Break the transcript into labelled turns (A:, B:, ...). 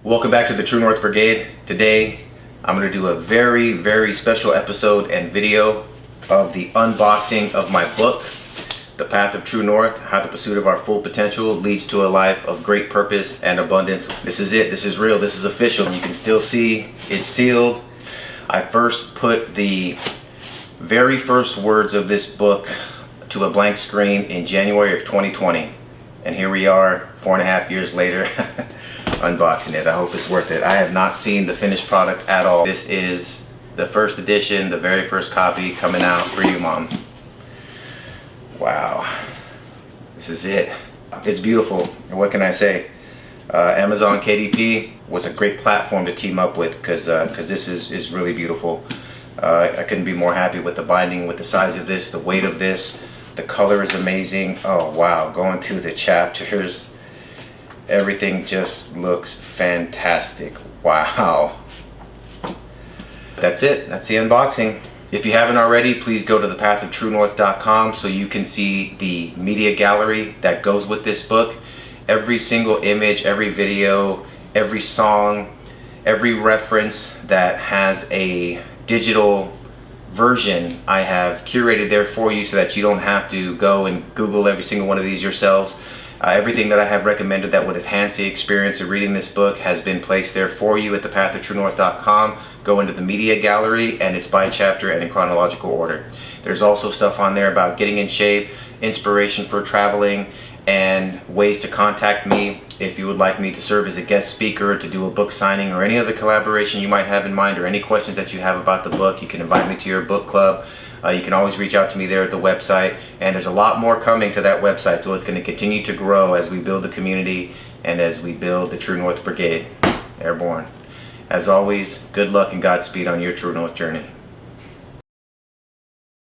A: Welcome back to the True North Brigade. Today I'm going to do a very special episode and video of the unboxing of my book, The Path of True North, How the Pursuit of Our Full Potential Leads to a Life of Great Purpose and Abundance. This is it. This is real. This is official. You can still see it's sealed. I first put the very first words of this book to a blank screen in January of 2020. And here we are 4.5 years later unboxing it. I hope it's worth it. I have not seen the finished product at all. This is the first edition, the very first copy coming out for you, Mom. Wow. This is it. It's beautiful. And what can I say? Amazon KDP was a great platform to team up with because this is really beautiful. I couldn't be more happy with the binding, with the size of this, the weight of this. The color is amazing. Oh wow, going through the chapters, everything just looks fantastic. Wow. That's it. That's the unboxing. If you haven't already, please go to thepathoftruenorth.com so you can see the media gallery that goes with this book. Every single image, every video, every song, every reference that has a digital version I have curated there for you so that you don't have to go and Google every single one of these yourselves. Everything that I have recommended that would enhance the experience of reading this book has been placed there for you at thepathoftruenorth.com. Go into the media gallery and it's by chapter and in chronological order. There's also stuff on there about getting in shape, inspiration for traveling, and ways to contact me if you would like me to serve as a guest speaker, to do a book signing, or any other collaboration you might have in mind, or any questions that you have about the book. You can invite me to your book club. You can always reach out to me there at the website, and there's a lot more coming to that website, so it's going to continue to grow as we build the community and as we build the True North Brigade Airborne. As always, good luck and Godspeed on your True North journey.